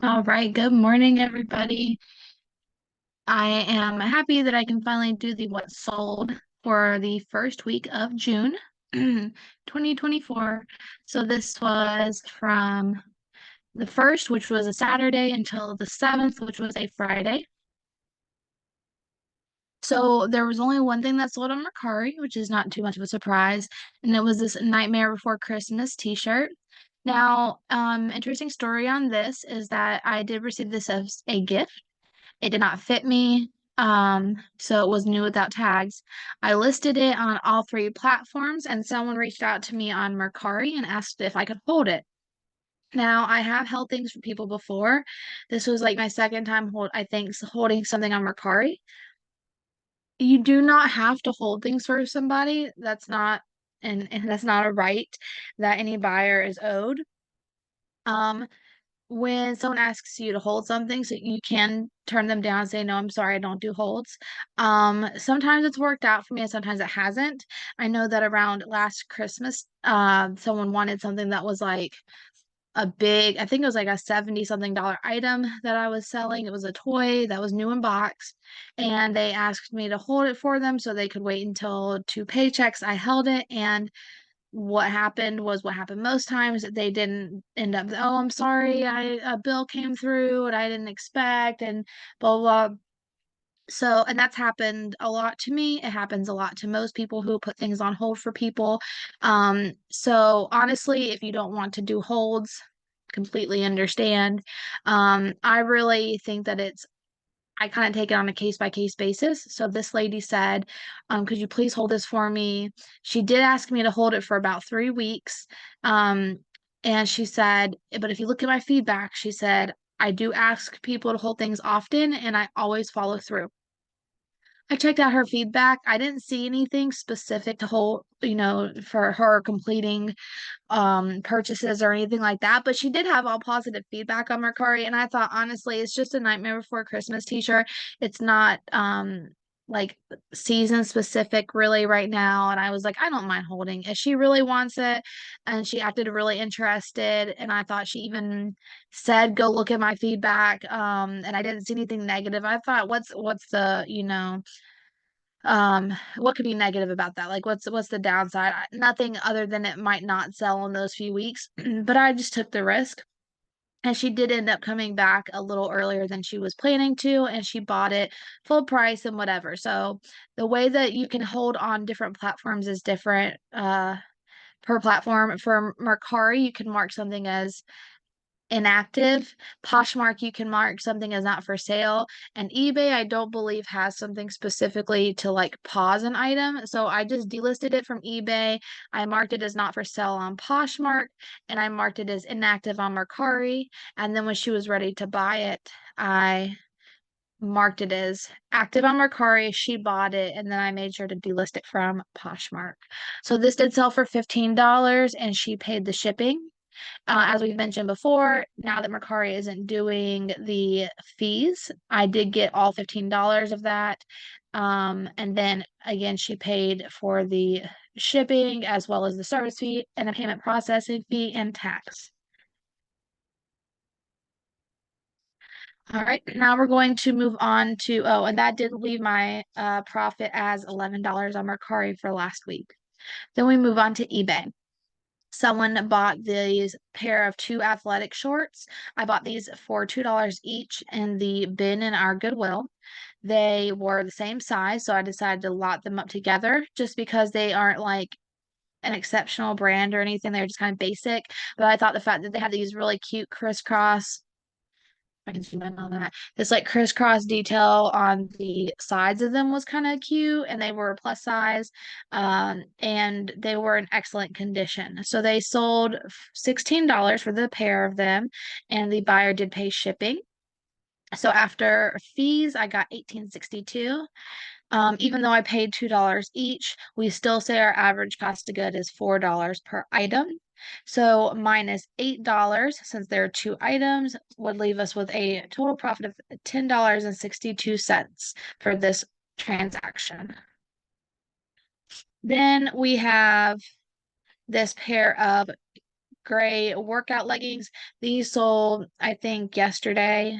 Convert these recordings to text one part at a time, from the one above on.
All right, good morning, everybody. I am happy that I can finally do the what sold for the first week of June 2024. So this was from the 1st, which was a Saturday, until the 7th, which was a Friday. So there was only one thing that sold on Mercari, which is not too much of a surprise, and it was this Nightmare Before Christmas t-shirt. Now, interesting story on this is that I did receive this as a gift. It did not fit me. So it was new without tags. I listed it on all three platforms, and someone reached out to me on Mercari and asked if I could hold it. Now, I have held things for people before. This was like my second time holding something on Mercari. You do not have to hold things for somebody. And that's not a right that any buyer is owed. Um, when someone asks you to hold something, so you can turn them down and say, no, I'm sorry, I don't do holds. Sometimes it's worked out for me and sometimes it hasn't. I know that around last Christmas, someone wanted something that was like I think it was like a 70 something dollar item that I was selling. It was a toy that was new in box, and they asked me to hold it for them so they could wait until two paychecks. I held it, and what happened was what happened most times. They didn't end up, oh, I'm sorry, a bill came through and I didn't expect, and blah, blah, blah. So, and that's happened a lot to me. It happens a lot to most people who put things on hold for people. So honestly, if you don't want to do holds, completely understand. I really think that I kind of take it on a case by case basis. So this lady said, could you please hold this for me? She did ask me to hold it for about 3 weeks. Um, and she said, but if you look at my feedback, she said, I do ask people to hold things often and I always follow through. I checked out her feedback. I didn't see anything specific to hold, for her completing purchases or anything like that, but she did have all positive feedback on Mercari, and I thought honestly it's just a Nightmare Before Christmas t-shirt. It's not like season specific really right now, and I was like, I don't mind holding if she really wants it. And she acted really interested, and I thought she even said go look at my feedback, and I didn't see anything negative. I thought what's the what could be negative about that? Like what's the downside? Nothing other than it might not sell in those few weeks. But I just took the risk. And she did end up coming back a little earlier than she was planning to, and she bought it full price and whatever. So the way that you can hold on different platforms is different per platform. For Mercari, you can mark something as inactive. Poshmark, you can mark something as not for sale. And eBay, I don't believe has something specifically to like pause an item. So I just delisted it from eBay. I marked it as not for sale on Poshmark, and I marked it as inactive on Mercari. And then when she was ready to buy it, I marked it as active on Mercari. She bought it, and then I made sure to delist it from Poshmark. So this did sell for $15, and she paid the shipping. As we've mentioned before, now that Mercari isn't doing the fees, I did get all $15 of that. And then again, she paid for the shipping as well as the service fee and the payment processing fee and tax. All right, now we're going to move on to, oh, and that did leave my profit as $11 on Mercari for last week. Then we move on to eBay. Someone bought these pair of two athletic shorts. I bought these for $2 each in the bin in our Goodwill. They were the same size, so I decided to lot them up together just because they aren't like an exceptional brand or anything. They're just kind of basic. But I thought the fact that they had these really cute crisscross, I can zoom in on that. This like crisscross detail on the sides of them was kind of cute, and they were plus size, and they were in excellent condition. So they sold $16 for the pair of them, and the buyer did pay shipping. So after fees, I got 18.62. Even though I paid $2 each, we still say our average cost of good is $4 per item. So minus $8, since there are two items, would leave us with a total profit of $10.62 for this transaction. Then we have this pair of gray workout leggings. These sold, I think, yesterday.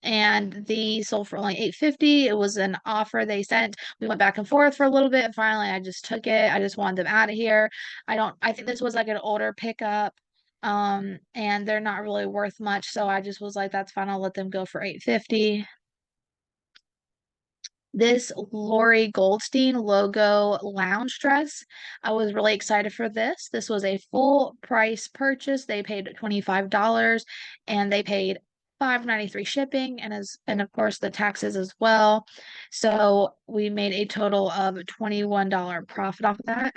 And these sold for only 850. It was an offer they sent. We went back and forth for a little bit, and finally I just took it. I just wanted them out of here. I think this was like an older pickup. And they're not really worth much, so I just was like, that's fine, I'll let them go for 850. This Lori Goldstein logo lounge dress. I was really excited for this. This was a full price purchase. They paid $25 and they paid $5.93 shipping and of course the taxes as well. So we made a total of $21 profit off of that.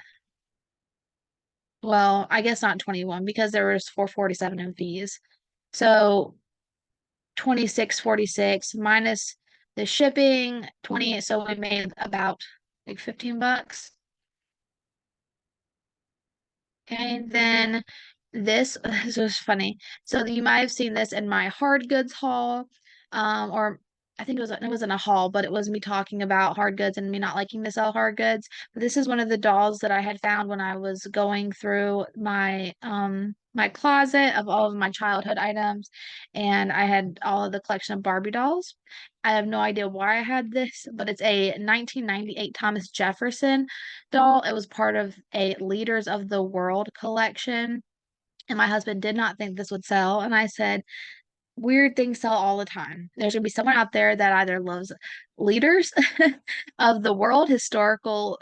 Well, I guess not 21 because there was 447 in fees. So 26.46 minus the shipping 20, so we made about like $15. Okay, then this was funny. So you might have seen this in my hard goods haul, or I think it was in a haul, but it was me talking about hard goods and me not liking to sell hard goods. But this is one of the dolls that I had found when I was going through my closet of all of my childhood items, and I had all of the collection of Barbie dolls. I have no idea why I had this, but it's a 1998 Thomas Jefferson doll. It was part of a Leaders of the World collection. And my husband did not think this would sell. And I said, weird things sell all the time. There's gonna be someone out there that either loves leaders of the world, historical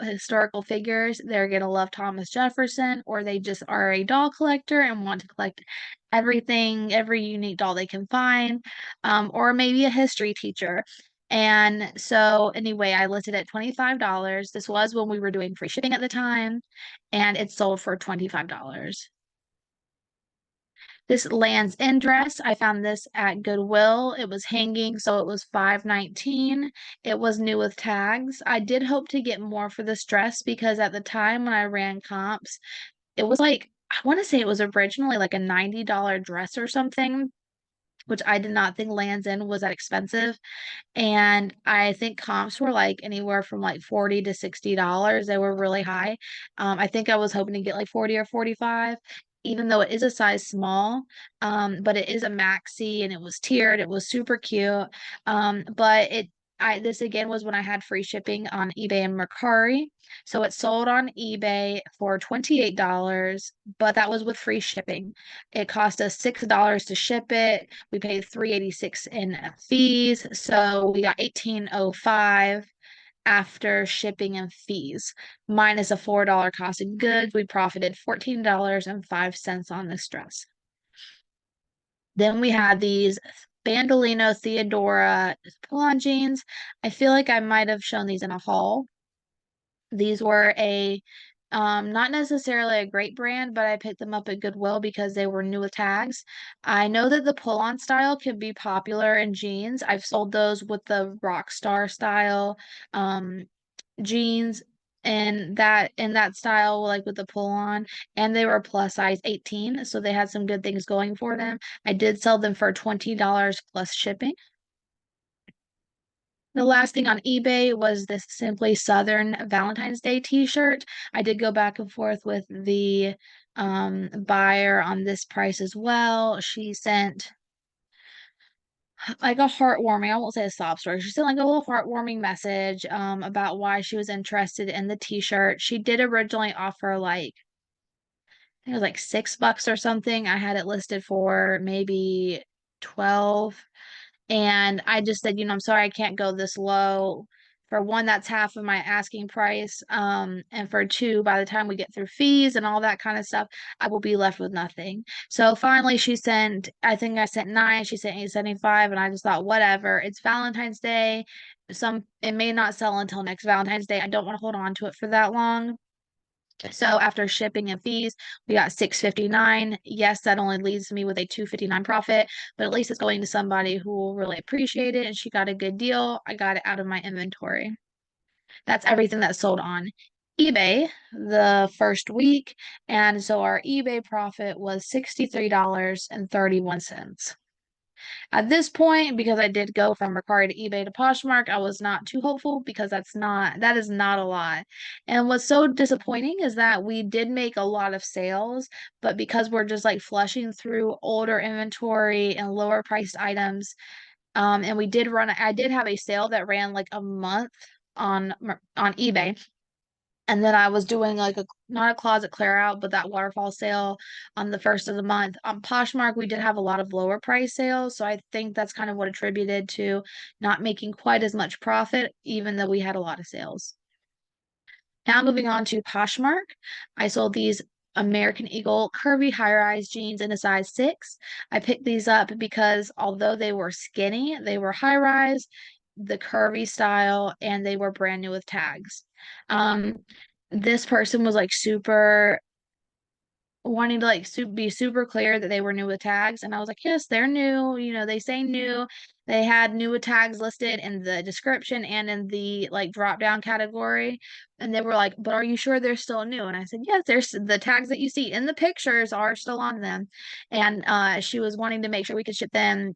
figures. They're gonna love Thomas Jefferson, or they just are a doll collector and want to collect everything, every unique doll they can find, or maybe a history teacher. And so anyway, I listed at $25. This was when we were doing free shipping at the time, and it sold for $25. This Land's End dress, I found this at Goodwill. It was hanging, so it was $5.19. It was new with tags. I did hope to get more for this dress because at the time when I ran comps, it was like, I want to say it was originally like a $90 dress or something, which I did not think Land's End was that expensive. And I think comps were like anywhere from like 40 to $60. They were really high. I think I was hoping to get like 40 or 45, even though it is a size small. But it is a maxi and it was tiered. It was super cute. But this again was when I had free shipping on eBay and Mercari. So it sold on eBay for $28, but that was with free shipping. It cost us $6 to ship it. We paid $3.86 in fees, so we got $18.05 after shipping and fees, minus a $4 cost of goods. We profited $14.05 on this dress. Then we had these Bandolino Theodora pull-on jeans. I feel like I might have shown these in a haul. These were not necessarily a great brand, but I picked them up at Goodwill because they were new with tags. I know that the pull-on style can be popular in jeans. I've sold those with the Rockstar style jeans and that in that style, like with the pull-on, and they were plus size 18, so they had some good things going for them. I did sell them for $20 plus shipping. The last thing on eBay was this Simply Southern Valentine's Day t-shirt. I did go back and forth with the buyer on this price as well. She sent like a heartwarming, I won't say a sob story. She sent like a little heartwarming message about why she was interested in the t-shirt. She did originally offer like I think it was like $6 or something. I had it listed for maybe 12. And I just said, I'm sorry, I can't go this low. For one, that's half of my asking price. And for two, by the time we get through fees and all that kind of stuff, I will be left with nothing. So finally she sent, I think I sent 9, she sent 875, and I just thought, whatever. It's Valentine's Day. It may not sell until next Valentine's Day. I don't want to hold on to it for that long. So after shipping and fees, we got 659. Yes, that only leaves me with a 259 profit, but at least it's going to somebody who will really appreciate it and she got a good deal. I got it out of my inventory. That's everything that sold on eBay the first week. And so our eBay profit was $63.31. At this point, because I did go from Mercari to eBay to Poshmark, I was not too hopeful because that is not a lot. And what's so disappointing is that we did make a lot of sales, but because we're just like flushing through older inventory and lower priced items, and I did have a sale that ran like a month on eBay. And then I was doing like a not a closet clear out, but that waterfall sale on the first of the month. On Poshmark, we did have a lot of lower price sales, so I think that's kind of what attributed to not making quite as much profit, even though we had a lot of sales. Now moving on to Poshmark, I sold these American Eagle curvy high-rise jeans in a size 6. I picked these up because although they were skinny, they were high-rise, the curvy style, and they were brand new with tags. Um, this person was like super wanting to like be super clear that they were new with tags, and I was like, yes, they're new. They say new. They had new with tags listed in the description and in the like drop down category, and they were like, but are you sure they're still new? And I said, yes, there's the tags that you see in the pictures are still on them. And she was wanting to make sure we could ship them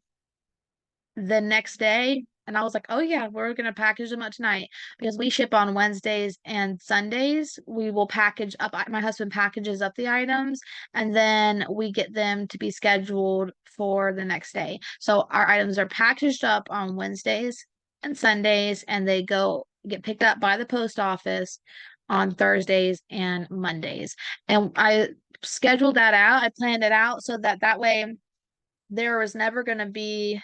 the next day. And I was like, oh, yeah, we're going to package them up tonight because we ship on Wednesdays and Sundays. We will package up, my husband packages up the items and then we get them to be scheduled for the next day. So our items are packaged up on Wednesdays and Sundays and they get picked up by the post office on Thursdays and Mondays. And I scheduled that out. I planned it out so that way there was never going to be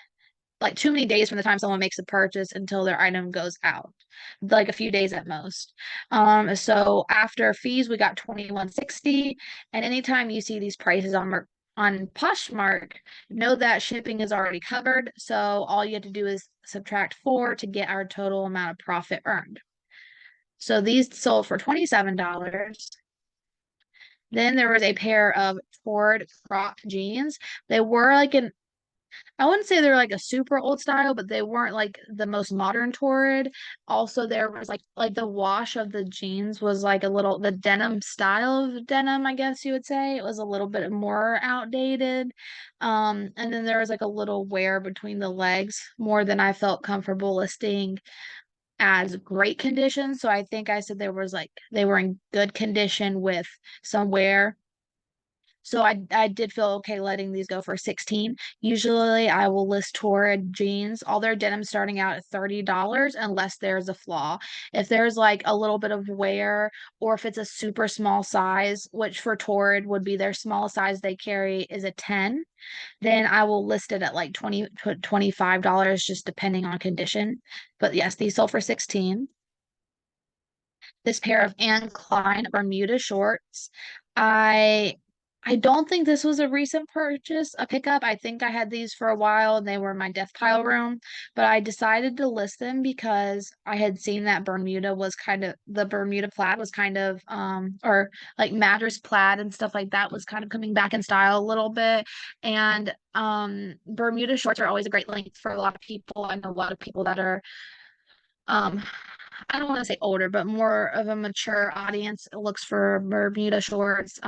like too many days from the time someone makes a purchase until their item goes out, like a few days at most. So after fees, we got 21.60. And anytime you see these prices on Poshmark, know that shipping is already covered. So all you have to do is subtract 4 to get our total amount of profit earned. So these sold for $27. Then there was a pair of Ford crop jeans. They were like I wouldn't say they're like a super old style, but they weren't like the most modern Torrid. Also, there was like the wash of the jeans was like the denim style of denim, I guess you would say. It was a little bit more outdated. And then there was like a little wear between the legs, more than I felt comfortable listing as great condition. So I think I said they were in good condition with some wear. So I did feel okay letting these go for 16. Usually I will list Torrid jeans, all their denim starting out at $30 unless there's a flaw. If there's like a little bit of wear or if it's a super small size, which for Torrid would be their small size they carry is a 10, then I will list it at like 20 to $25 just depending on condition. But yes, these sold for 16. This pair of Anne Klein Bermuda shorts. I I don't think this was a recent purchase, a pickup. I think I had these for a while and they were in my death pile room, but I decided to list them because I had seen that the Bermuda plaid was kind of or like mattress plaid and stuff like that was kind of coming back in style a little bit. And Bermuda shorts are always a great length for a lot of people. I know a lot of people that are um I don't want to say older, but more of a mature audience looks for Bermuda shorts,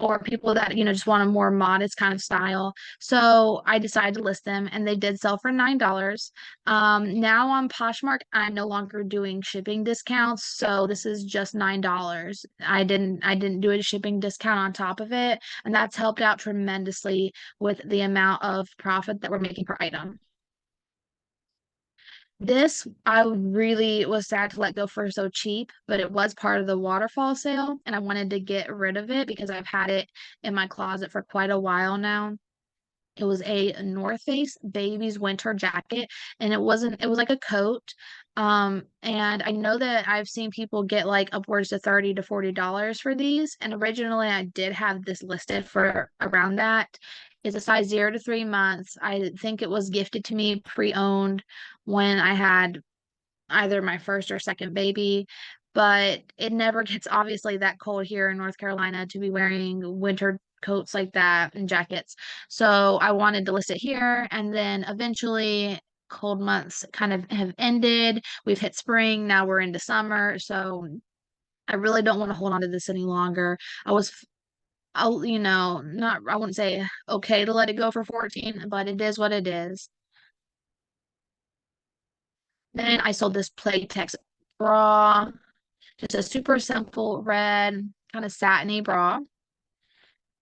or people that, just want a more modest kind of style. So I decided to list them and they did sell for $9. Now on Poshmark, I'm no longer doing shipping discounts. So this is just $9. I didn't do a shipping discount on top of it. And that's helped out tremendously with the amount of profit that we're making per item. This I really was sad to let go for so cheap, but it was part of the waterfall sale, and I wanted to get rid of it because I've had it in my closet for quite a while now. It was a North Face baby's winter jacket, and it was like a coat. And I know that I've seen people get like upwards to 30 to $40 for these. And originally I did have this listed for around that. It's a size 0 to 3 months. I think it was gifted to me pre-owned when I had either my first or second baby, but it never gets obviously that cold here in North Carolina to be wearing winter coats like that and jackets. So I wanted to list it here, and then eventually cold months kind of have ended. We've hit spring, now we're into summer, so I really don't want to hold on to this any longer. I was not, I wouldn't say okay to let it go for 14, but it is what it is. Then I sold this Playtex bra, just a super simple red kind of satiny bra.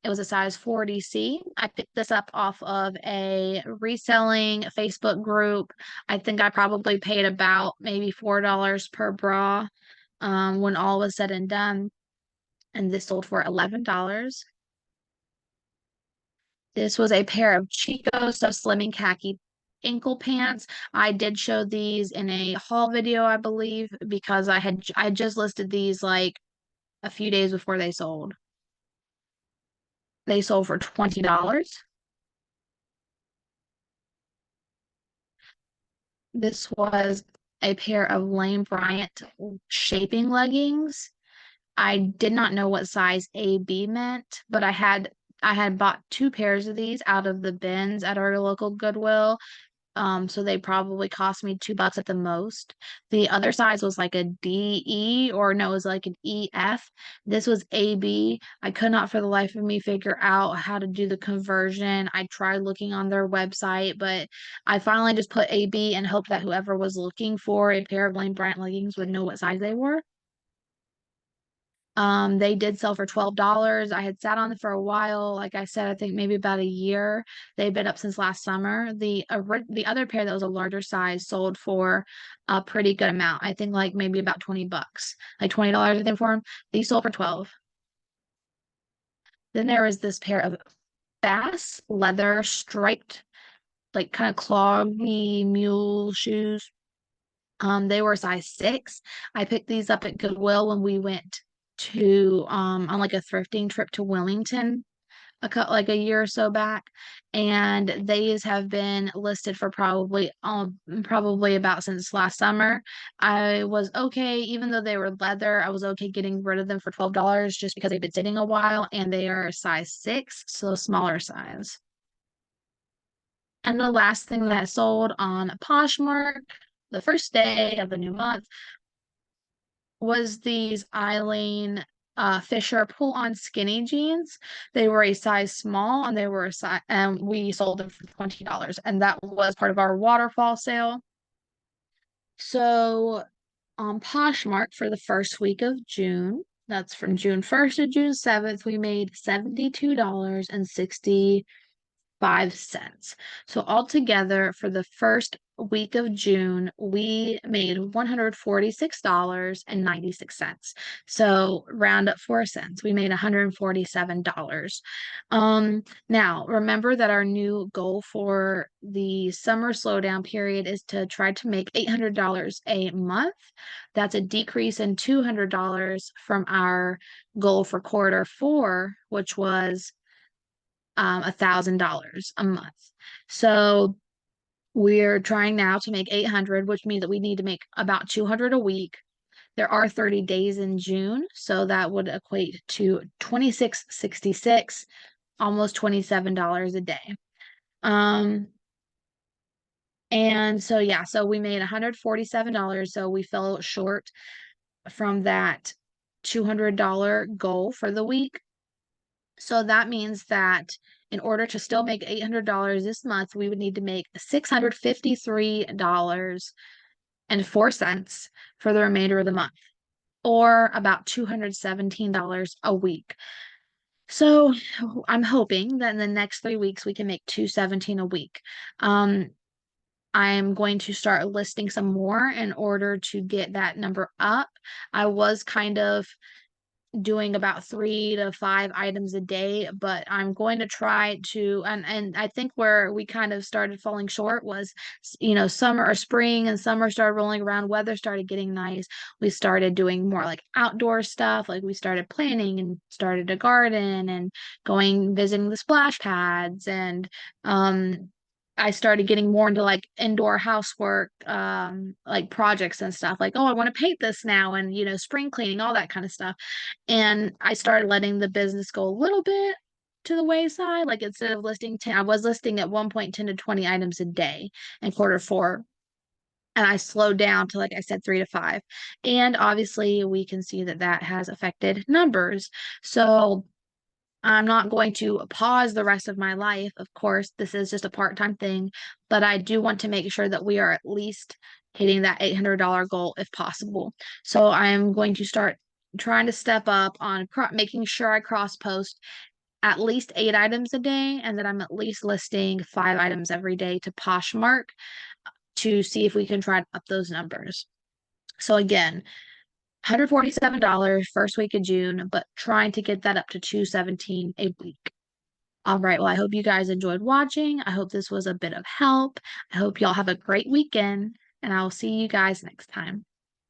It was a size 40C. I picked this up off of a reselling Facebook group. I think I probably paid about maybe $4 per bra when all was said and done. And this sold for $11. This was a pair of Chico So Slimming Khaki ankle pants. I did show these in a haul video, I believe, because I just listed these like a few days before they sold. They sold for $20. This was a pair of Lane Bryant shaping leggings. I did not know what size AB meant, but I had bought two pairs of these out of the bins at our local Goodwill. So they probably cost me $2 at the most. The other size was like a DE, or no, it was like an EF. This was AB. I could not for the life of me figure out how to do the conversion. I tried looking on their website, but I finally just put AB and hoped that whoever was looking for a pair of Lane Bryant leggings would know what size they were. They did sell for $12. I had sat on it for a while. Like I said, I think maybe about a year. They've been up since last summer. The other pair that was a larger size sold for a pretty good amount. I think like maybe about $20, like $20 I think for them. These sold for 12. Then there was this pair of Bass leather striped, like kind of cloggy mule shoes. They were a size 6. I picked these up at Goodwill when we went to on like a thrifting trip to Wilmington like a year or so back, and these have been listed for probably about since last summer. I was okay, even though they were leather, I was okay getting rid of them for $12 just because they've been sitting a while, and they are a size 6, so smaller size. And the last thing that sold on Poshmark the first day of the new month was these Eileen Fisher pull-on skinny jeans. They were a size small, and they were a size, and we sold them for $20, and that was part of our waterfall sale. So on Poshmark for the first week of June, that's from June 1st to June 7th, we made $72.65. So altogether for the first week of June, we made $146.96. So round up 4 cents, we made $147. Now remember that our new goal for the summer slowdown period is to try to make $800 a month. That's a decrease in $200 from our goal for quarter 4, which was $1,000 a month. So we're trying now to make 800, which means that we need to make about 200 a week. There are 30 days in June, so that would equate to 26.66, almost $27 a day. And so yeah, so we made $147, so we fell short from that $200 goal for the week. So that means that in order to still make $800 this month, we would need to make $653.04 for the remainder of the month, or about $217 a week. So I'm hoping that in the next 3 weeks we can make $217 a week. I'm going to start listing some more in order to get that number up. I was kind of doing about 3 to 5 items a day, but I'm going to try to, and I think where we kind of started falling short was, summer or spring and summer started rolling around, weather started getting nice. We started doing more like outdoor stuff, like we started planning and started a garden and going visiting the splash pads, and I started getting more into like indoor housework, like projects and stuff, like, oh, I want to paint this now, and spring cleaning, all that kind of stuff. And I started letting the business go a little bit to the wayside. Like instead of listing 10, I was listing at one point 10 to 20 items a day in quarter 4. And I slowed down to, like I said, 3 to 5. And obviously, we can see that that has affected numbers. So I'm not going to pause the rest of my life. Of course, this is just a part-time thing, but I do want to make sure that we are at least hitting that $800 goal if possible. So I am going to start trying to step up on making sure I cross post at least 8 items a day, and that I'm at least listing 5 items every day to Poshmark to see if we can try to up those numbers. So again, $147 first week of June, but trying to get that up to 217 a week. All right. Well, I hope you guys enjoyed watching. I hope this was a bit of help. I hope y'all have a great weekend, and I will see you guys next time.